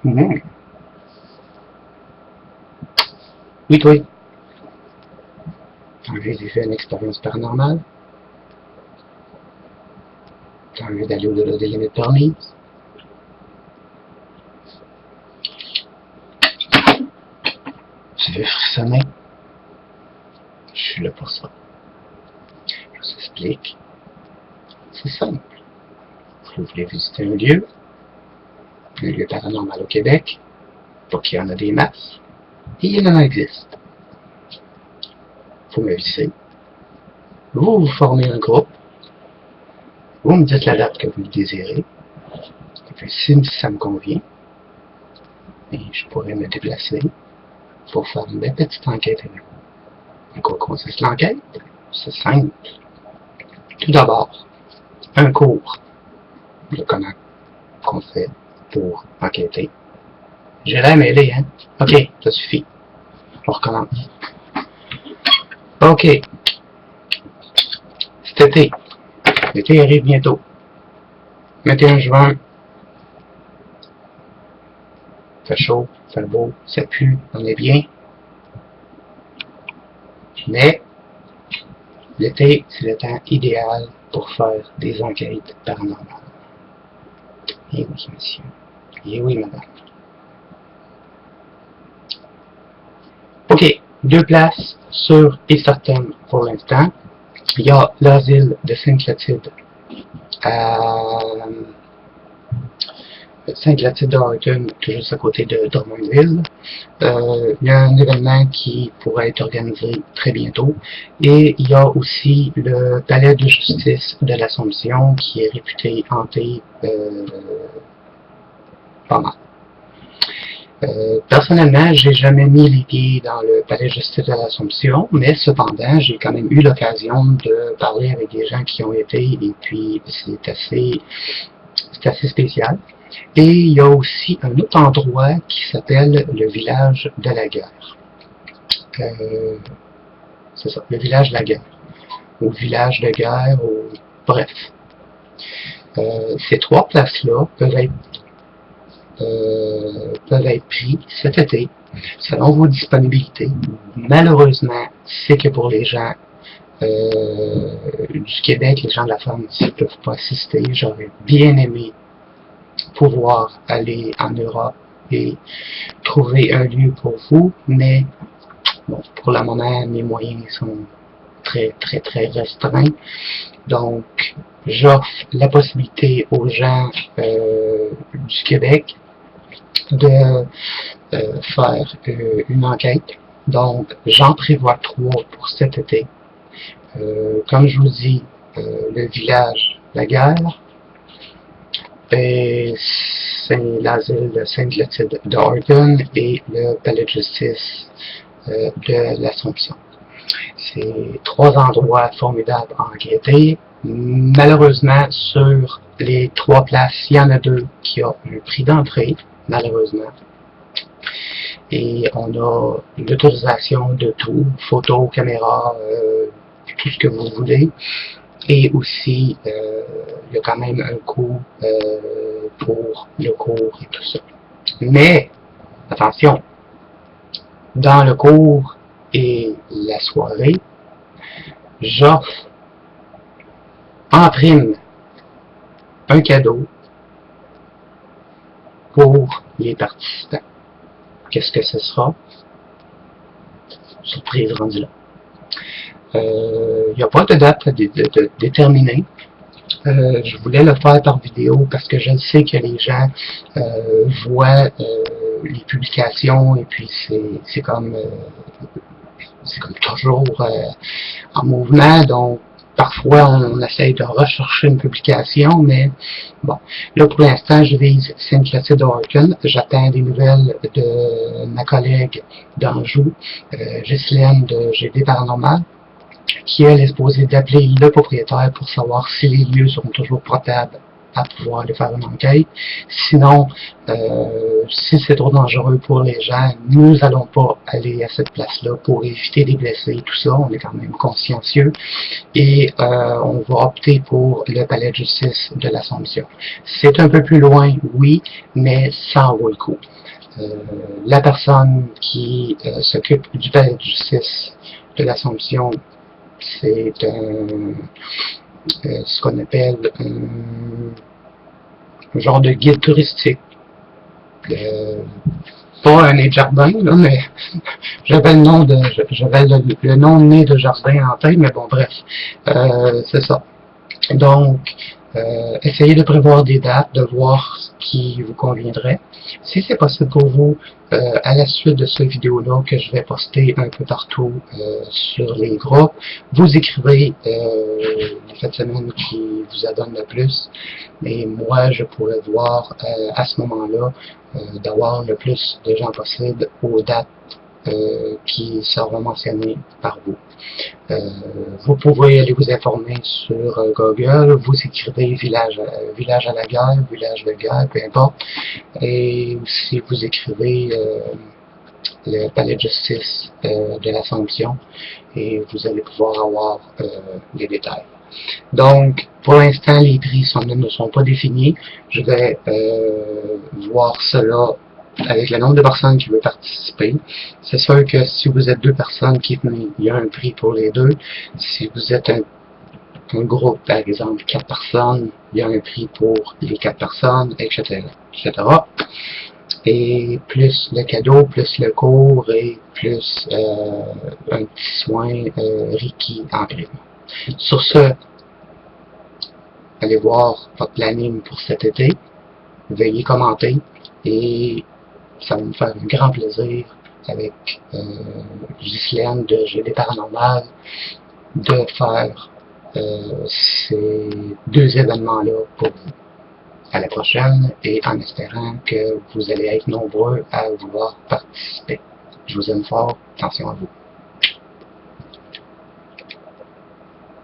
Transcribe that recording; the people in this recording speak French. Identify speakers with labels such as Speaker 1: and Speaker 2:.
Speaker 1: Mmh. Oui, toi. T'as envie de faire une expérience paranormale? T'as envie d'aller au-delà des limites permises? Tu veux frissonner? Je suis là pour ça. Je vous explique. C'est simple. Vous voulez visiter un lieu paranormal au Québec, pour qu'il y en a des masses, et il en existe. Vous m'avisez. Vous formez un groupe. Vous me dites la date que vous le désirez. Et puis si ça me convient, je pourrais me déplacer pour faire une belle petite enquête avec vous. En quoi consiste l'enquête? C'est simple. Tout d'abord, un cours de comment on fait pour enquêter. J'ai l'air mêlé, hein? Ok, ça suffit. On recommence. Ok. Cet été. L'été arrive bientôt. 21 juin. Fait chaud, fait beau, ça pue, on est bien. Mais l'été, c'est le temps idéal pour faire des enquêtes paranormales. Et oui, monsieur. Et oui, madame. Ok, 2 places sûres et certaines pour l'instant. Il y a l'asile de Sainte-Clotilde à Sainte-Clotilde-Dorton, tout juste à côté de Drummondville. Il y a un événement qui pourrait être organisé très bientôt. Et il y a aussi le palais de justice de l'Assomption qui est réputé hanté pas mal. Personnellement, j'ai jamais mis les pieds dans le palais de justice de l'Assomption, mais cependant, j'ai quand même eu l'occasion de parler avec des gens qui ont été, et puis c'est assez spécial. Et il y a aussi un autre endroit qui s'appelle le village de la guerre. C'est ça, le village de la guerre. Ou village de guerre, ou bref. Ces 3 places-là peuvent être pris cet été, selon vos disponibilités. Malheureusement, c'est que pour les gens du Québec, les gens de la France ne peuvent pas assister. J'aurais bien aimé pouvoir aller en Europe et trouver un lieu pour vous, mais bon, pour le moment, mes moyens sont très restreints. Donc, j'offre la possibilité aux gens du Québec de faire une enquête. Donc, j'en prévois 3 pour cet été. Comme je vous dis, le village La Guerre, c'est l'asile de Sainte-Clotilde d'Orton et le palais de justice de l'Assomption. C'est 3 endroits formidables à enquêter. Malheureusement, sur les 3 places, il y en a 2 qui ont un prix d'entrée, malheureusement. Et on a l'autorisation de tout, photo, caméra, tout ce que vous voulez. Et aussi, il y a quand même un coût pour le cours et tout ça. Mais, attention, dans le cours et la soirée, j'offre en prime un cadeau pour les participants. Qu'est-ce que ce sera? Surprise rendue là. Il n'y a pas de date déterminée. Je voulais le faire par vidéo parce que je sais que les gens voient les publications et puis c'est comme toujours en mouvement, donc parfois on essaye de rechercher une publication, mais bon, là pour l'instant je vise Sainte-Clotilde d'Orton. J'attends des nouvelles de ma collègue d'Anjou, Ghislaine de GD Paranormal, qui elle est supposée d'appeler le propriétaire pour savoir si les lieux sont toujours potables à pouvoir aller faire une enquête. Sinon, si c'est trop dangereux pour les gens, nous allons pas aller à cette place-là pour éviter des blessés et tout ça. On est quand même consciencieux. Et on va opter pour le palais de justice de l'Assomption. C'est un peu plus loin, oui, mais ça en vaut le coup. La personne qui s'occupe du palais de justice de l'Assomption, c'est ce qu'on appelle un genre de guide touristique. Pas un nez de jardin, là, mais j'avais le nom de le nom de nez de jardin en tête, mais bon bref, c'est ça. Donc, essayez de prévoir des dates, de voir ce qui vous conviendrait. Si c'est possible pour vous, à la suite de cette vidéo-là que je vais poster un peu partout sur les groupes, vous écrivez les fins de semaine qui vous adonnent le plus. Et moi, je pourrais voir à ce moment-là d'avoir le plus de gens possible aux dates qui seront mentionnées par vous. Vous pouvez aller vous informer sur Google, vous écrivez village à la guerre, village de guerre, peu importe, et si vous écrivez le palais de justice de l'Assomption, et vous allez pouvoir avoir les détails. Donc, pour l'instant, les prix ne sont pas définis. Je vais voir cela avec le nombre de personnes qui veulent participer. C'est sûr que si vous êtes 2 personnes qui venez, il y a un prix pour les 2. Si vous êtes un groupe, par exemple, 4 personnes, il y a un prix pour les 4 personnes, etc. Et plus le cadeau, plus le cours et plus un petit soin Reiki en prime. Sur ce, allez voir votre planning pour cet été, veuillez commenter et ça va me faire un grand plaisir avec Ghislaine de GD Paranormal de faire ces 2 événements-là pour vous. À la prochaine et en espérant que vous allez être nombreux à vouloir participer. Je vous aime fort, attention à vous.